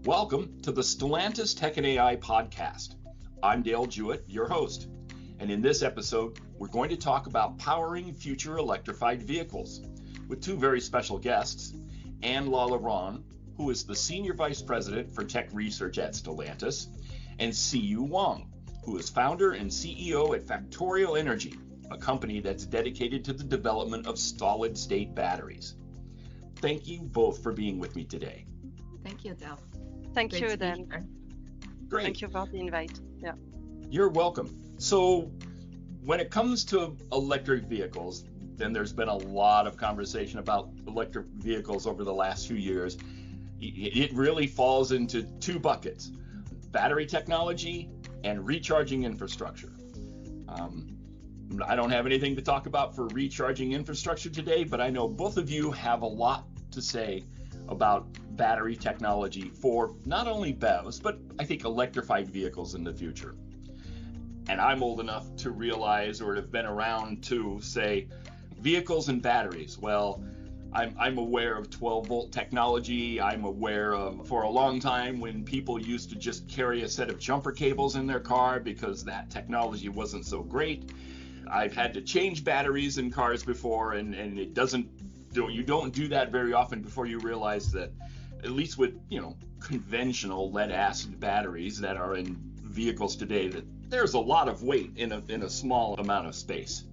Welcome to the Stellantis Tech and AI podcast. I'm Dale Jewett, your host. And in this episode, we're going to talk about powering future electrified vehicles with two very special guests, Anne Laliron, who is the Senior Vice President for Tech Research at Stellantis, and Siyu Huang, who is founder and CEO at Factorial Energy, a company that's dedicated to the development of solid-state batteries. Thank you both for being with me today. Thank you, Dale. Thank you, Dan. Great. Thank you for the invite. Yeah. You're welcome. So when it comes to electric vehicles, then there's been a lot of conversation about electric vehicles over the last few years. It really falls into two buckets: battery technology and recharging infrastructure. I don't have anything to talk about for recharging infrastructure today, but I know both of you have a lot to say about battery technology for not only BEVs, but I think electrified vehicles in the future. And I'm old enough to realize, or have been around to say, vehicles and batteries. Well, I'm aware of 12-volt technology. I'm aware of, for a long time, when people used to just carry a set of jumper cables in their car because that technology wasn't so great. I've had to change batteries in cars before, and it doesn't, you don't do that very often before you realize that, at least with, conventional lead acid batteries that are in vehicles today, that there's a lot of weight in a small amount of space.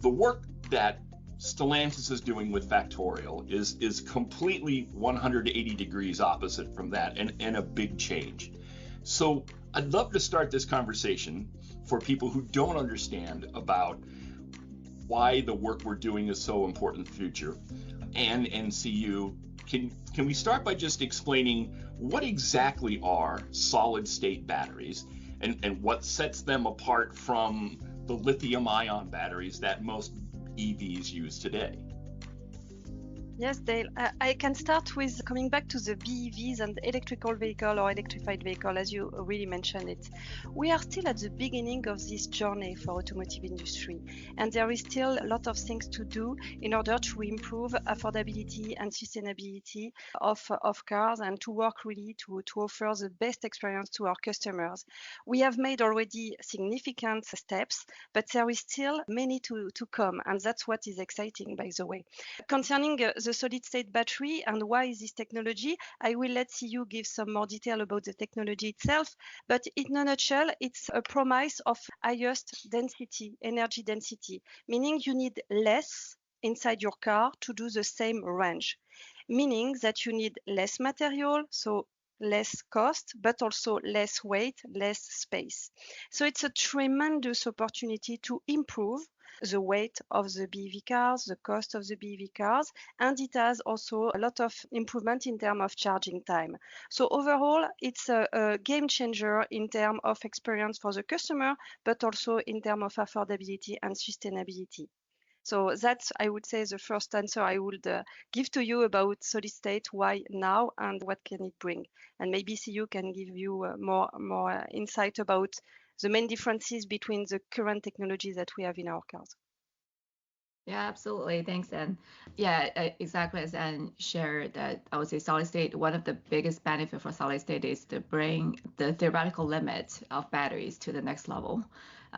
The work that Stellantis is doing with Factorial is completely 180 degrees opposite from that, and a big change. So I'd love to start this conversation for people who don't understand about why the work we're doing is so important in the future. And Siyu, can we start by just explaining what exactly are solid-state batteries and what sets them apart from the lithium-ion batteries that most EVs use today? Yes, Dale. I can start with coming back to the BEVs and electrical vehicle or electrified vehicle, as you already mentioned it. We are still at the beginning of this journey for automotive industry, and there is still a lot of things to do in order to improve affordability and sustainability of cars and to work really to offer the best experience to our customers. We have made already significant steps, but there is still many to come, and that's what is exciting, by the way. Concerning the solid-state battery and why is this technology, I will let Siyu give some more detail about the technology itself, but in a nutshell, it's a promise of highest density, energy density, meaning you need less inside your car to do the same range, meaning that you need less material, so less cost, but also less weight, less space. So it's a tremendous opportunity to improve the weight of the BEV cars, the cost of the BEV cars, and it has also a lot of improvement in terms of charging time. So overall, it's a game changer in terms of experience for the customer, but also in terms of affordability and sustainability. So that's, I would say, the first answer I would give to you about solid state, why now and what can it bring. And maybe Siyu can give you more insight about the main differences between the current technologies that we have in our cars. Yeah, absolutely. Thanks, Anne. Yeah, exactly as Anne shared, that I would say solid state, one of the biggest benefits for solid state is to bring the theoretical limit of batteries to the next level.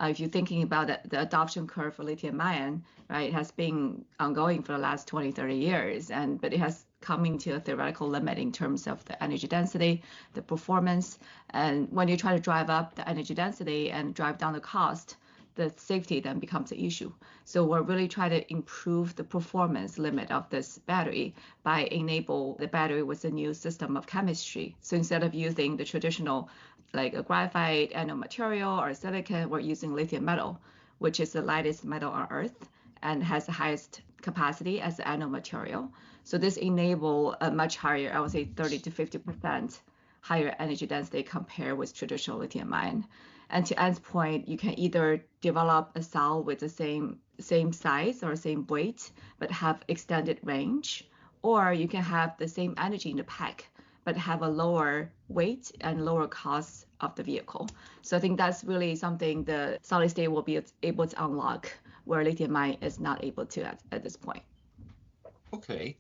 If you're thinking about the adoption curve for lithium-ion, right, it has been ongoing for the last 20, 30 years, but it has coming to a theoretical limit in terms of the energy density, the performance. And when you try to drive up the energy density and drive down the cost, the safety then becomes an issue. So we're really trying to improve the performance limit of this battery by enable the battery with a new system of chemistry. So instead of using the traditional like a graphite anode material or silicon, we're using lithium metal, which is the lightest metal on Earth and has the highest capacity as the anode material. So this enable a much higher, I would say 30 to 50% higher energy density compared with traditional lithium ion. And to Anne's point, you can either develop a cell with the same size or same weight, but have extended range, or you can have the same energy in the pack, but have a lower weight and lower cost of the vehicle. So I think that's really something the solid state will be able to unlock, where lithium ion is not able to at this point. Okay.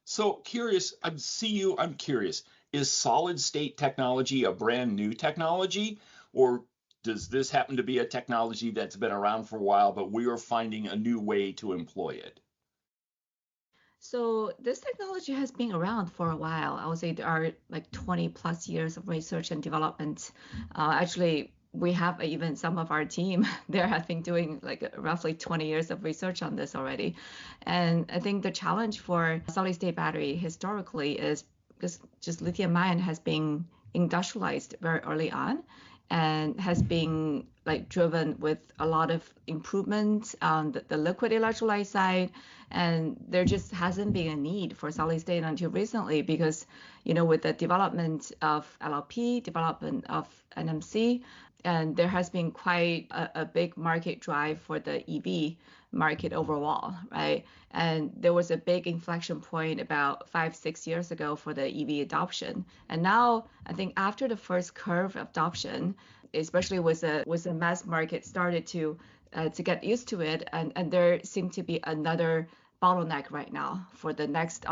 So curious, I'm curious, is solid state technology a brand new technology, or does this happen to be a technology that's been around for a while, but we are finding a new way to employ it? So this technology has been around for a while. I would say there are like 20 plus years of research and development. Actually, we have even some of our team there have been doing like roughly 20 years of research on this already. And I think the challenge for solid state battery historically is because just lithium ion has been industrialized very early on and has been like driven with a lot of improvements on the liquid electrolyte side, and there just hasn't been a need for solid state until recently because with the development of LLP, development of NMC, and there has been quite a big market drive for the EV market overall, right? And there was a big inflection point about 5-6 years ago for the EV adoption. And now I think after the first curve of adoption, especially with the mass market started to get used to it, and there seemed to be another bottleneck right now for the next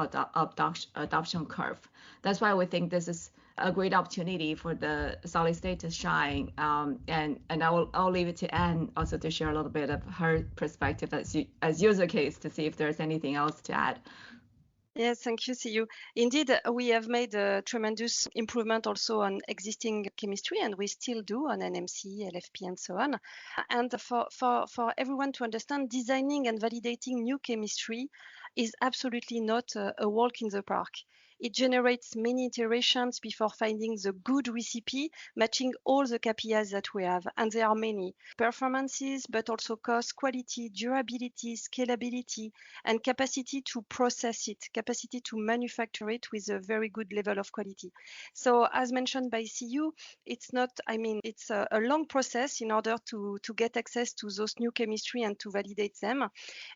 adoption curve. That's why we think this is a great opportunity for the solid state to shine. And I'll leave it to Anne also to share a little bit of her perspective as user case to see if there's anything else to add. Yes, thank you, Siyu. Indeed, we have made a tremendous improvement also on existing chemistry, and we still do on NMC, LFP, and so on. And for everyone to understand, designing and validating new chemistry is absolutely not a walk in the park. It generates many iterations before finding the good recipe, matching all the KPIs that we have. And there are many performances, but also cost, quality, durability, scalability, and capacity to process it, capacity to manufacture it with a very good level of quality. So as mentioned by Siyu, it's a long process in order to get access to those new chemistry and to validate them.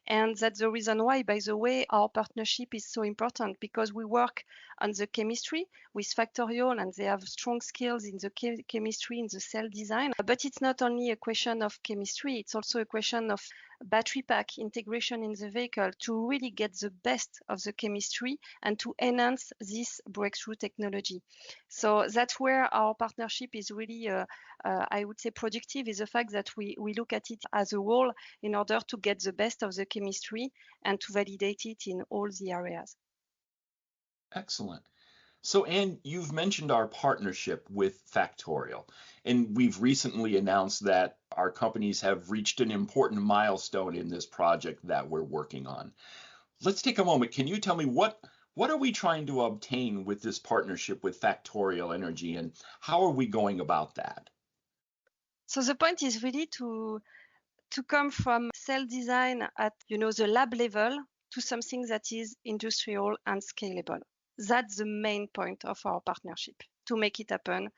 And that's the reason why, by the way, our partnership is so important, because we work on the chemistry with Factorial, and they have strong skills in the chemistry, in the cell design. But it's not only a question of chemistry, it's also a question of battery pack integration in the vehicle to really get the best of the chemistry and to enhance this breakthrough technology. So that's where our partnership is really, I would say, productive, is the fact that we look at it as a whole in order to get the best of the chemistry and to validate it in all the areas. Excellent. So, Anne, you've mentioned our partnership with Factorial, and we've recently announced that our companies have reached an important milestone in this project that we're working on. Let's take a moment. Can you tell me what are we trying to obtain with this partnership with Factorial Energy, and how are we going about that? So the point is really to come from cell design at the lab level to something that is industrial and scalable. That's the main point of our partnership, to make it happen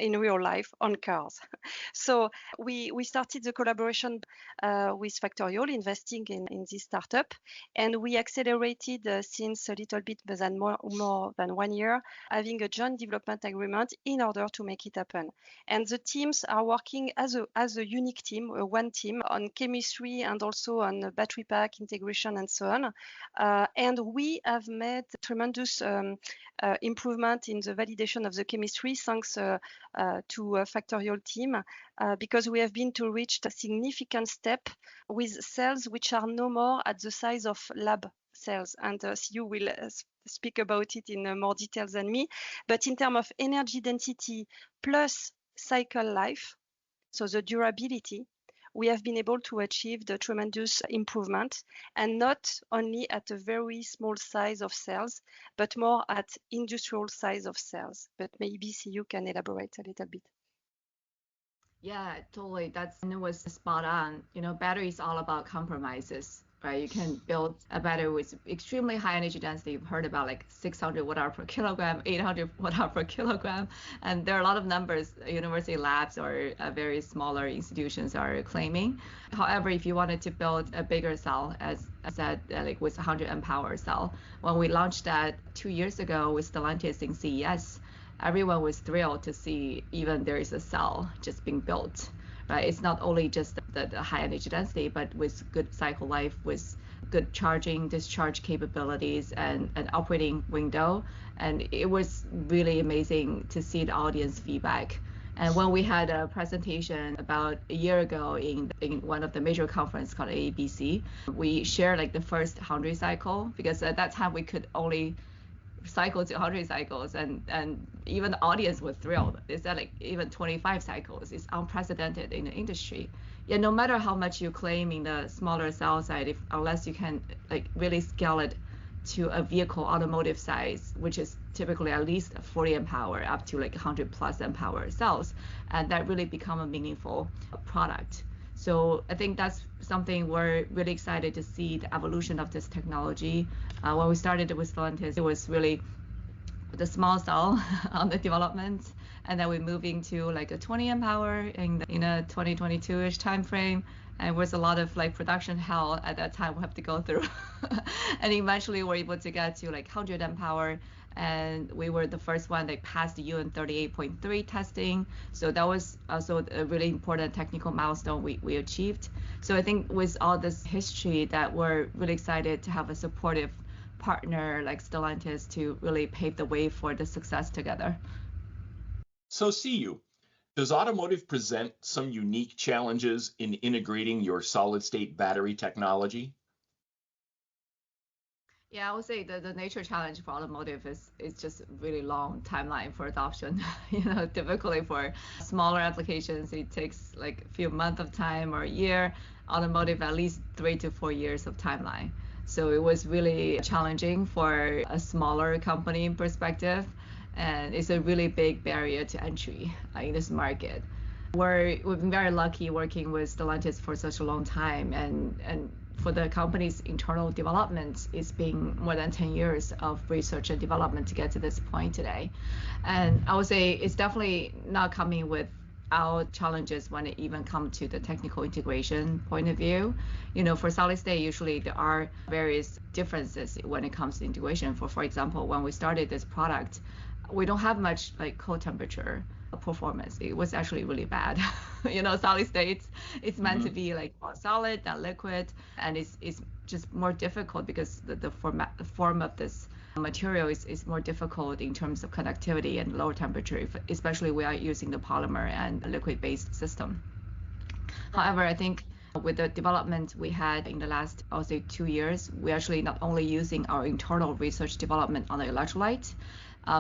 in real life on cars. So we started the collaboration with Factorial, investing in this startup, and we accelerated since a little bit more than 1 year, having a joint development agreement in order to make it happen. And the teams are working as a unique team, one team, on chemistry and also on battery pack integration and so on. And we have made tremendous improvement in the validation of the chemistry thanks to a Factorial team, because we have been to reach a significant step with cells which are no more at the size of lab cells. And Siyu will speak about it in more detail than me. But in terms of energy density plus cycle life, so the durability, we have been able to achieve the tremendous improvement, and not only at a very small size of cells, but more at industrial size of cells. But maybe Siyu can elaborate a little bit. Yeah, totally. It was spot on. Battery is all about compromises, right? You can build a battery with extremely high energy density. You've heard about like 600 watt hour per kilogram, 800 watt hour per kilogram. And there are a lot of numbers university labs or very smaller institutions are claiming. However, if you wanted to build a bigger cell, as I said, like with 100 amp hour cell, when we launched that 2 years ago with Stellantis in CES, everyone was thrilled to see even there is a cell just being built, right? It's not only just the high energy density, but with good cycle life, with good charging, discharge capabilities, and an operating window. And it was really amazing to see the audience feedback. And when we had a presentation about a year ago in one of the major conference called AABC, we shared like the first 100 cycle, because at that time we could only cycle to 100 cycles, and even the audience was thrilled. They said like even 25 cycles is unprecedented in the industry. Yeah, no matter how much you claim in the smaller cell side, unless you can like really scale it to a vehicle automotive size, which is typically at least 40 amp hour up to like 100 plus amp hour cells, and that really become a meaningful product. So I think that's something we're really excited to see, the evolution of this technology. When we started with Stellantis, it was really the small cell on the development, and then we're moving to like a 20 amp hour in a 2022-ish timeframe. And it was a lot of like production hell at that time we have to go through. And eventually we're able to get to like 100 amp hour, and we were the first one that passed the UN 38.3 testing. So that was also a really important technical milestone we achieved. So I think with all this history that we're really excited to have a supportive partner like Stellantis to really pave the way for the success together. So Siyu, does Automotive present some unique challenges in integrating your solid-state battery technology? Yeah, I would say the nature challenge for Automotive is just really long timeline for adoption. Typically for smaller applications, it takes like a few months of time or a year. Automotive, at least 3 to 4 years of timeline. So it was really challenging for a smaller company in perspective, and it's a really big barrier to entry in this market. We've been very lucky working with Stellantis for such a long time, and for the company's internal development, it's been more than 10 years of research and development to get to this point today. And I would say it's definitely not coming without challenges when it even comes to the technical integration point of view. For solid state, usually there are various differences when it comes to integration. For example, when we started this product, we don't have much like cold temperature performance. It was actually really bad. Solid states, it's meant to be like more solid than liquid, and it's just more difficult because the form of this material is more difficult in terms of conductivity and lower temperature, especially we are using the polymer and liquid-based system. However, I think with the development we had in the last, I would say, 2 years, we're actually not only using our internal research development on the electrolyte,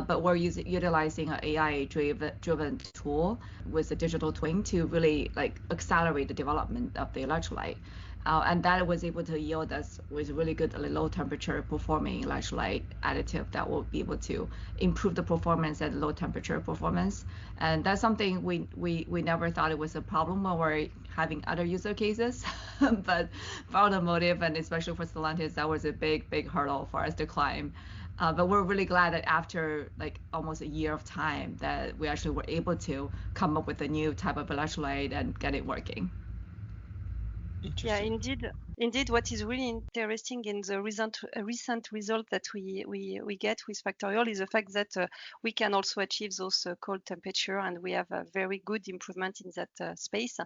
but we're utilizing an AI-driven tool with a digital twin to really like accelerate the development of the electrolyte. And that was able to yield us with really good low temperature performing electrolyte additive that will be able to improve the performance at low temperature performance. And that's something we never thought it was a problem when we're having other user cases. But for Automotive, and especially for Stellantis, that was a big hurdle for us to climb. But we're really glad that after like almost a year of time that we actually were able to come up with a new type of electrolyte and get it working. Yeah, indeed. What is really interesting in the recent result that we get with Factorial is the fact that we can also achieve those cold temperature, and we have a very good improvement in that space.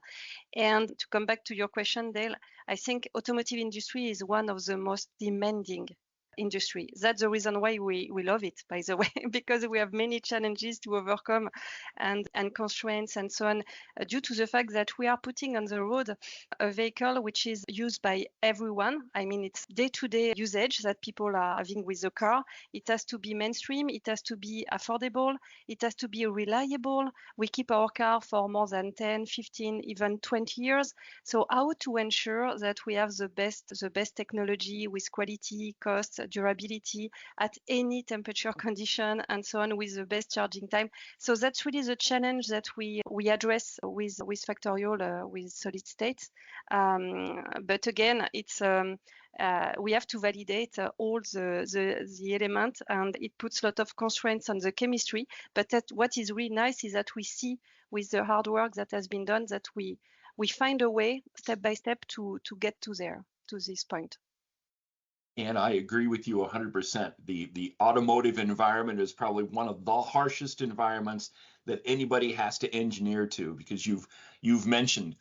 And to come back to your question, Dale, I think automotive industry is one of the most demanding industry. That's the reason why we love it, by the way, because we have many challenges to overcome and constraints and so on, due to the fact that we are putting on the road a vehicle which is used by everyone. I mean, it's day-to-day usage that people are having with the car. It has to be mainstream, it has to be affordable, it has to be reliable. We keep our car for more than 10, 15, even 20 years. So how to ensure that we have the best technology with quality, cost, durability at any temperature condition and so on, with the best charging time. So that's really the challenge that we address with Factorial, with solid states. But again, it's we have to validate all the elements, and it puts a lot of constraints on the chemistry. But what is really nice is that we see with the hard work that has been done that we find a way step by step to get to this point. And I agree with you 100%. The automotive environment is probably one of the harshest environments that anybody has to engineer to, because you've mentioned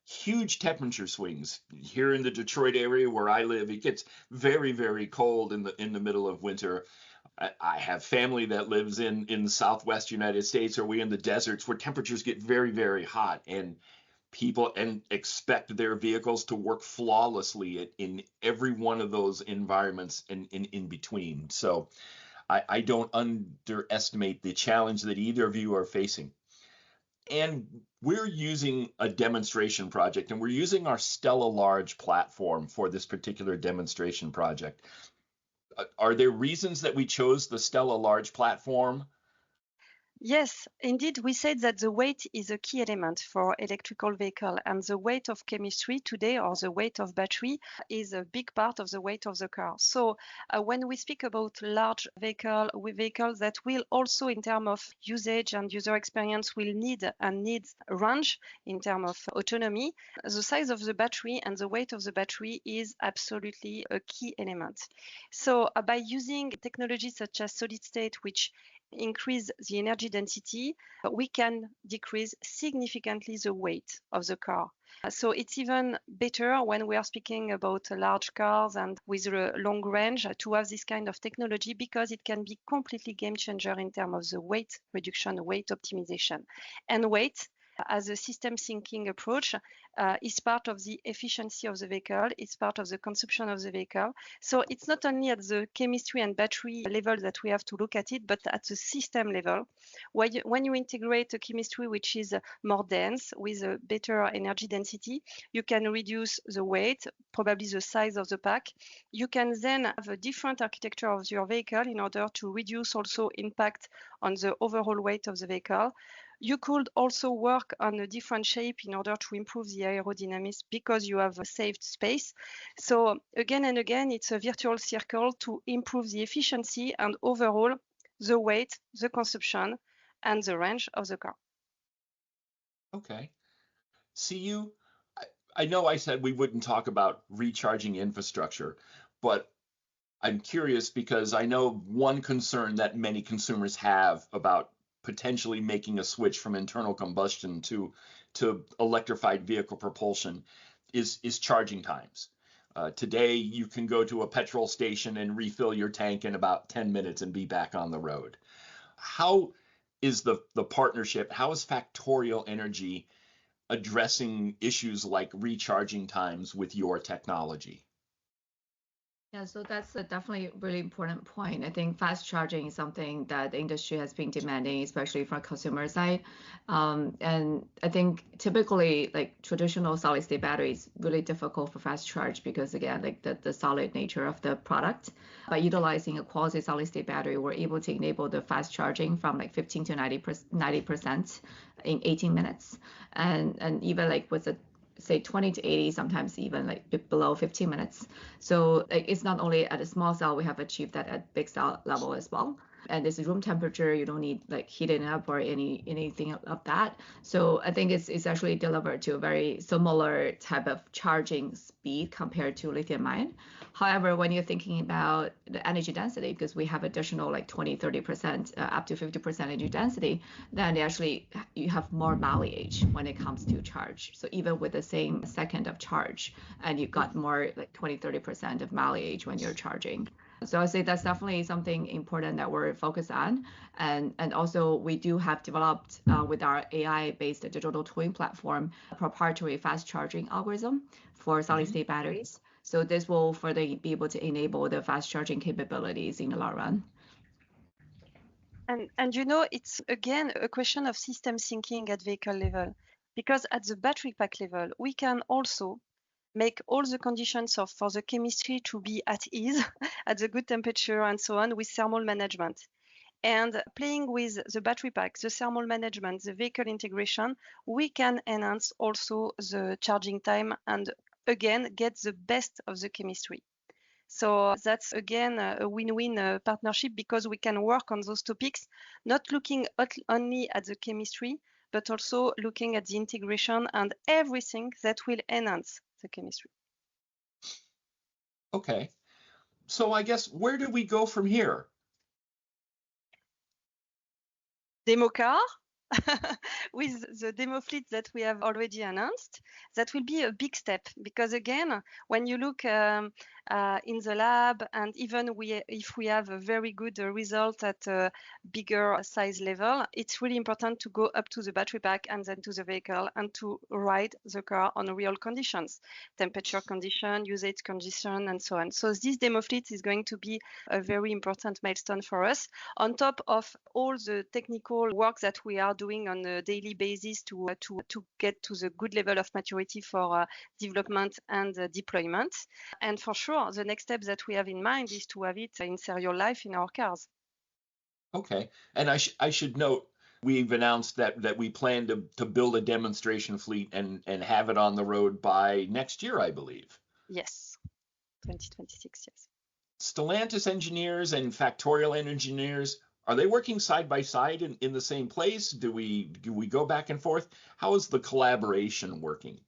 huge temperature swings. Here in the Detroit area where I live, it gets very, very cold in the middle of winter. I have family that lives in the Southwest United States, or we in the deserts where temperatures get very, very hot, and people expect their vehicles to work flawlessly in every one of those environments and in between. So I don't underestimate the challenge that either of you are facing. And we're using a demonstration project, and we're using our Stella Large platform for this particular demonstration project. Are there reasons that we chose the Stella Large platform? Yes, indeed, we said that the weight is a key element for electrical vehicle, and the weight of chemistry today, or the weight of battery, is a big part of the weight of the car. So when we speak about large vehicles that will also, in terms of usage and user experience, will need range in terms of autonomy, the size of the battery and the weight of the battery is absolutely a key element. So by using technologies such as solid state, which increase the energy density, we can decrease significantly the weight of the car. So it's even better when we are speaking about large cars and with a long range to have this kind of technology, because it can be completely game changer in terms of the weight reduction, weight optimization. And weight, as a system thinking approach, is part of the efficiency of the vehicle, it's part of the consumption of the vehicle. So it's not only at the chemistry and battery level that we have to look at it, but at the system level. When you integrate a chemistry which is more dense with a better energy density, you can reduce the weight, probably the size of the pack. You can then have a different architecture of your vehicle in order to reduce also impact on the overall weight of the vehicle. You could also work on a different shape in order to improve the aerodynamics because you have saved space. So again and again, it's a virtual circle to improve the efficiency and overall the weight, the consumption, and the range of the car. Okay. Siyu, I know I said we wouldn't talk about recharging infrastructure, but I'm curious because I know one concern that many consumers have about potentially making a switch from internal combustion to electrified vehicle propulsion is charging times. Today, you can go to a petrol station and refill your tank in about 10 minutes and be back on the road. How is the partnership, how is Factorial Energy addressing issues like recharging times with your technology? Yeah, so that's a definitely really important point. I think fast charging is something that the industry has been demanding, especially from consumer side. And I think typically like traditional solid state batteries really difficult for fast charge because again, like the solid nature of the product. By utilizing a quasi solid state battery, we're able to enable the fast charging from like 15 to 90% in 18 minutes. And even like with a say 20 to 80, sometimes even like below 15 minutes. So like, it's not only at a small cell, we have achieved that at big cell level as well. And this is room temperature, you don't need like heating up or anything of that. So I think it's actually delivered to a very similar type of charging speed compared to lithium ion. However, when you're thinking about the energy density, because we have additional like 20, 30%, up to 50% energy density, then actually you have more mileage when it comes to charge. So even with the same second of charge, and you got more like 20, 30% of mileage when you're charging. So I say that's definitely something important that we're focused on. And also we do have developed with our AI-based digital twin platform, a proprietary fast charging algorithm for solid state batteries. So this will further be able to enable the fast charging capabilities in the long run. And you know, it's again a question of system thinking at vehicle level, because at the battery pack level, we can also make all the conditions for the chemistry to be at ease at the good temperature and so on with thermal management. And playing with the battery pack, the thermal management, the vehicle integration, we can enhance also the charging time and again get the best of the chemistry. So that's again a win-win partnership because we can work on those topics, not looking only at the chemistry, but also looking at the integration and everything that will enhance the chemistry. Okay. So I guess where do we go from here? Demo car, with the demo fleet that we have already announced, that will be a big step because again, when you look in the lab and even if we have a very good result at a bigger size level, it's really important to go up to the battery pack and then to the vehicle and to ride the car on real conditions, temperature condition, usage condition, and so on. So this demo fleet is going to be a very important milestone for us, on top of all the technical work that we are doing on a daily basis to get to the good level of maturity for development and deployment. And for sure, the next step that we have in mind is to have it in serial life in our cars. Okay. And I should note, we've announced that we plan to build a demonstration fleet and have it on the road by next year, I believe. Yes, 2026, yes. Stellantis engineers and Factorial engineers, are they working side by side in the same place? Do we go back and forth? How is the collaboration working?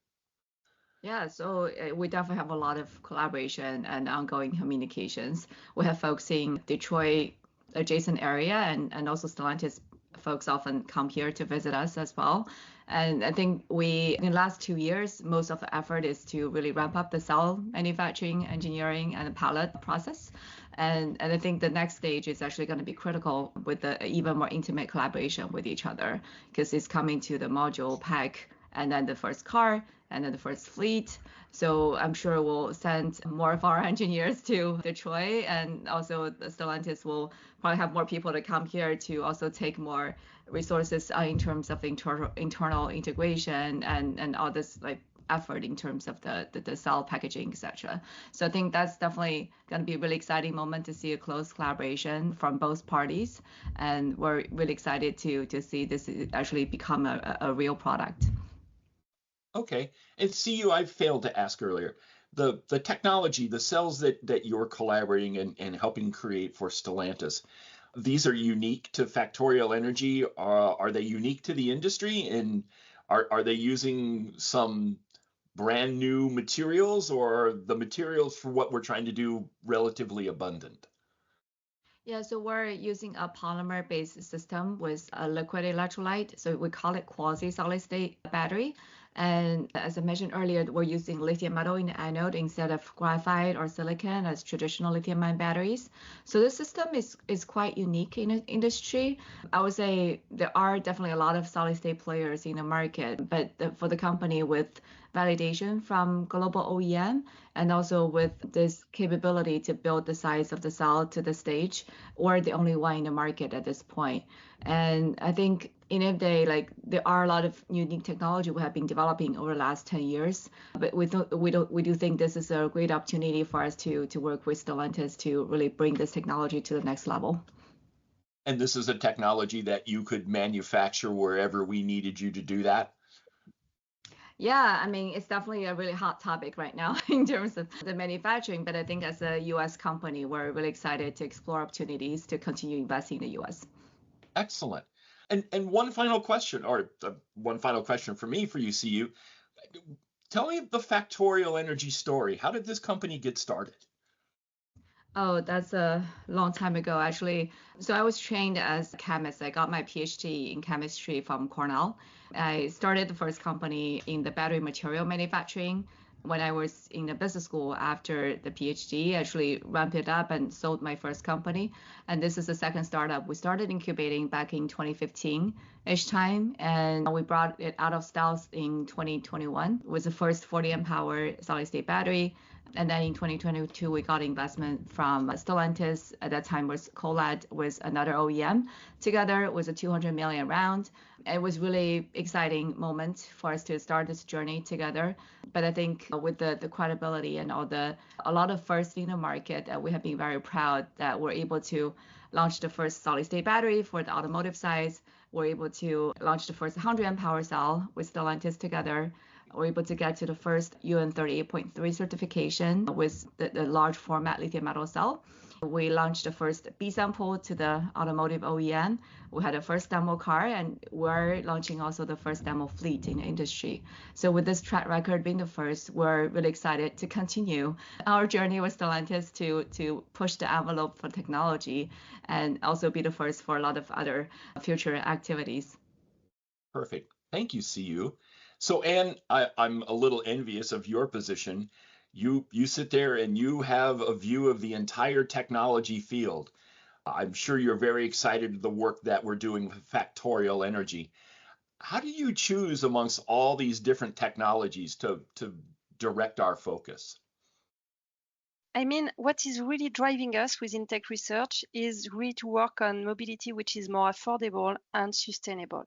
Yeah, so we definitely have a lot of collaboration and ongoing communications. We have folks in Detroit adjacent area, and also Stellantis folks often come here to visit us as well. And I think in the last 2 years, most of the effort is to really ramp up the cell manufacturing, engineering, and the pilot process. And I think the next stage is actually going to be critical with the even more intimate collaboration with each other, because it's coming to the module pack and then the first car and then the first fleet. So I'm sure we'll send more of our engineers to Detroit, and also Stellantis will probably have more people to come here to also take more resources in terms of internal integration and all this like effort in terms of the cell packaging, etc. So I think that's definitely going to be a really exciting moment to see a close collaboration from both parties, and we're really excited to see this actually become a real product. Okay. And Siyu, I failed to ask earlier. The technology, the cells that you're collaborating and helping create for Stellantis, these are unique to Factorial Energy. Are they unique to the industry? And are they using some brand new materials, or are the materials for what we're trying to do relatively abundant? Yeah, so we're using a polymer-based system with a liquid electrolyte. So we call it quasi-solid state battery. And as I mentioned earlier, we're using lithium metal in the anode instead of graphite or silicon as traditional lithium-ion batteries. So the system is quite unique in the industry. I would say there are definitely a lot of solid-state players in the market, but for the company with validation from global OEM and also with this capability to build the size of the cell to the stage, we're the only one in the market at this point. And I think in a day, like there are a lot of unique technology we have been developing over the last 10 years, but we do think this is a great opportunity for us to work with Stellantis to really bring this technology to the next level. And this is a technology that you could manufacture wherever we needed you to do that? Yeah, I mean, it's definitely a really hot topic right now in terms of the manufacturing, but I think as a US company, we're really excited to explore opportunities to continue investing in the US. Excellent. And one final question, or one final question for me, for you, Siyu. Tell me the Factorial Energy story. How did this company get started? Oh, that's a long time ago, actually. So I was trained as a chemist. I got my PhD in chemistry from Cornell. I started the first company in the battery material manufacturing. When I was in the business school after the PhD, I actually ramped it up and sold my first company. And this is the second startup. We started incubating back in 2015-ish time, and we brought it out of stealth in 2021 with the first 40 amp hour solid state battery. And then in 2022, we got investment from Stellantis. At that time was collab with another OEM. Together was a 200 million round. It was really exciting moment for us to start this journey together. But I think with the credibility and a lot of firsts in the market, we have been very proud that we're able to launch the first solid state battery for the automotive side. We're able to launch the first 100 amp hour cell with Stellantis together. We're able to get to the first UN 38.3 certification with the large format lithium metal cell. We launched the first B sample to the automotive OEM. We had the first demo car, and we're launching also the first demo fleet in the industry. So with this track record being the first, we're really excited to continue our journey with Stellantis to push the envelope for technology and also be the first for a lot of other future activities. Perfect. Thank you, Siyu. So, Anne, I'm a little envious of your position. You sit there and you have a view of the entire technology field. I'm sure you're very excited with the work that we're doing with Factorial Energy. How do you choose amongst all these different technologies to direct our focus? I mean, what is really driving us within tech research is really to work on mobility which is more affordable and sustainable.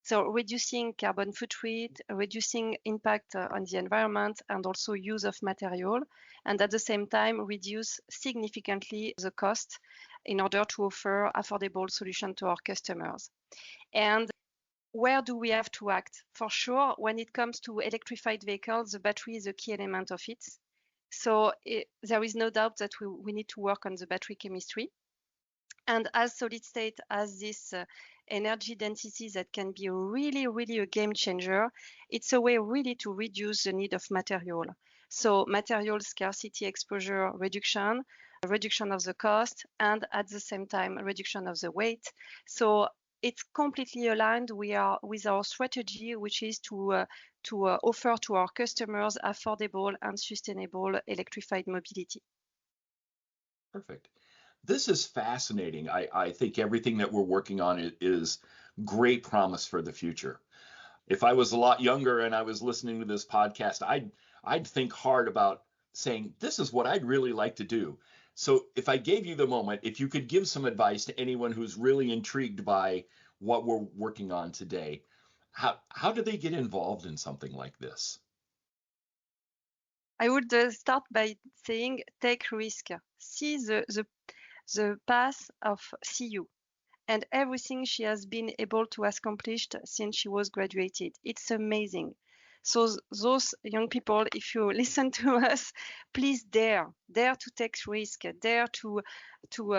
So reducing carbon footprint, reducing impact on the environment, and also use of material, and at the same time reduce significantly the cost in order to offer affordable solution to our customers. And where do we have to act? For sure, when it comes to electrified vehicles, the battery is a key element of it. So there is no doubt that we need to work on the battery chemistry. And as solid state has this energy density that can be really, really a game changer, it's a way really to reduce the need of material. So material scarcity exposure reduction, reduction of the cost, and at the same time, reduction of the weight. So it's completely aligned with our strategy, which is to offer to our customers affordable and sustainable electrified mobility. Perfect. This is fascinating. I think everything that we're working on is great promise for the future. If I was a lot younger and I was listening to this podcast, I'd think hard about saying, this is what I'd really like to do. So if I gave you the moment, if you could give some advice to anyone who's really intrigued by what we're working on today, how do they get involved in something like this? I would start by saying take risk. See the path of Siyu and everything she has been able to accomplish since she was graduated. It's amazing. So those young people, if you listen to us, please dare to take risk, dare to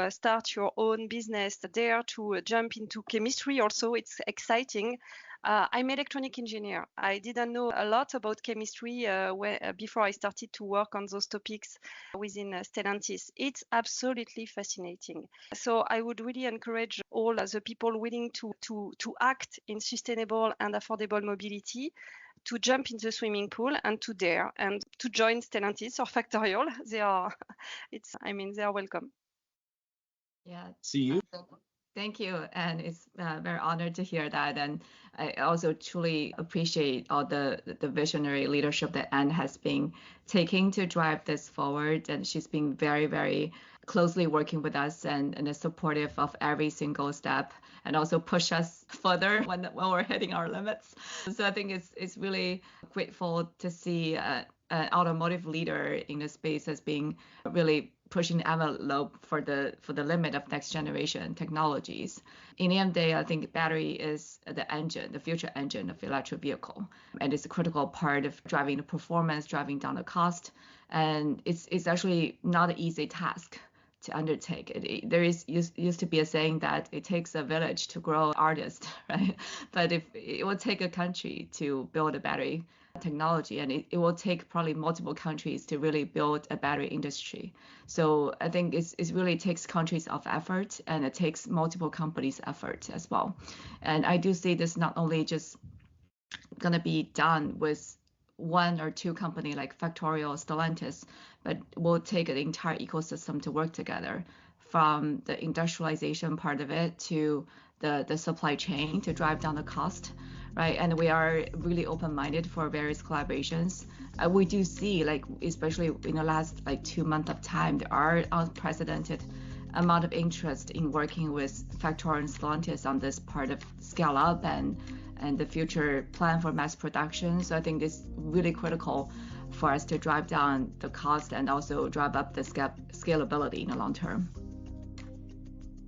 start your own business, dare to jump into chemistry. Also, it's exciting. I'm electronic engineer. I didn't know a lot about chemistry before I started to work on those topics within Stellantis. It's absolutely fascinating. So I would really encourage all the people willing to act in sustainable and affordable mobility to jump in the swimming pool and to dare and to join Stellantis or Factorial. They are welcome. Yeah. See you. Thank you, and it's very honored to hear that. And I also truly appreciate all the visionary leadership that Anne has been taking to drive this forward. And she's been very, very closely working with us and is supportive of every single step, and also push us further when we're hitting our limits. So I think it's really grateful to see an automotive leader in the space as being really pushing the envelope for the limit of next generation technologies. In the end of the day, I think battery is the engine, the future engine of electric vehicle, and it's a critical part of driving the performance, driving down the cost, and it's actually not an easy task to undertake. There used to be a saying that it takes a village to grow an artist, right? But if it will take a country to build a battery technology, and it will take probably multiple countries to really build a battery industry. So I think it really takes countries of effort, and it takes multiple companies' effort as well. And I do see this not only just going to be done with one or two company like Factorial, Stellantis, but we'll take an entire ecosystem to work together, from the industrialization part of it to the supply chain to drive down the cost, right? And we are really open-minded for various collaborations. We do see, like, especially in the last 2 months of time, there are unprecedented amount of interest in working with Factorial and Stellantis on this part of scale up and the future plan for mass production. So I think it's really critical for us to drive down the cost and also drive up the scalability in the long term.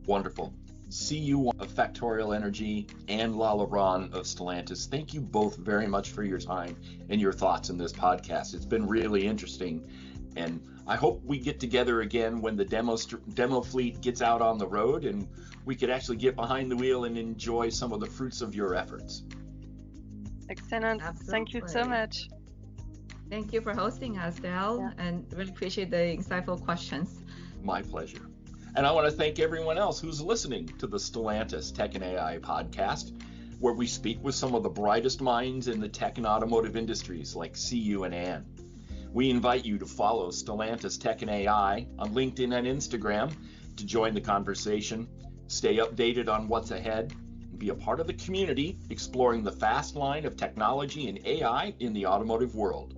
Wonderful. Siyu Huang of Factorial Energy, Anne Laliron of Stellantis, thank you both very much for your time and your thoughts in this podcast. It's been really interesting, and I hope we get together again when the demo fleet gets out on the road and we could actually get behind the wheel and enjoy some of the fruits of your efforts. Excellent. Absolutely. Thank you so much. Thank you for hosting us, Del, and really appreciate the insightful questions. My pleasure. And I want to thank everyone else who's listening to the Stellantis Tech and AI podcast. where we speak with some of the brightest minds in the tech and automotive industries like Siyu and Anne. We invite you to follow Stellantis Tech and AI on LinkedIn and Instagram to join the conversation, stay updated on what's ahead, and be a part of the community exploring the fast line of technology and AI in the automotive world.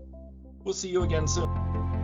We'll see you again soon.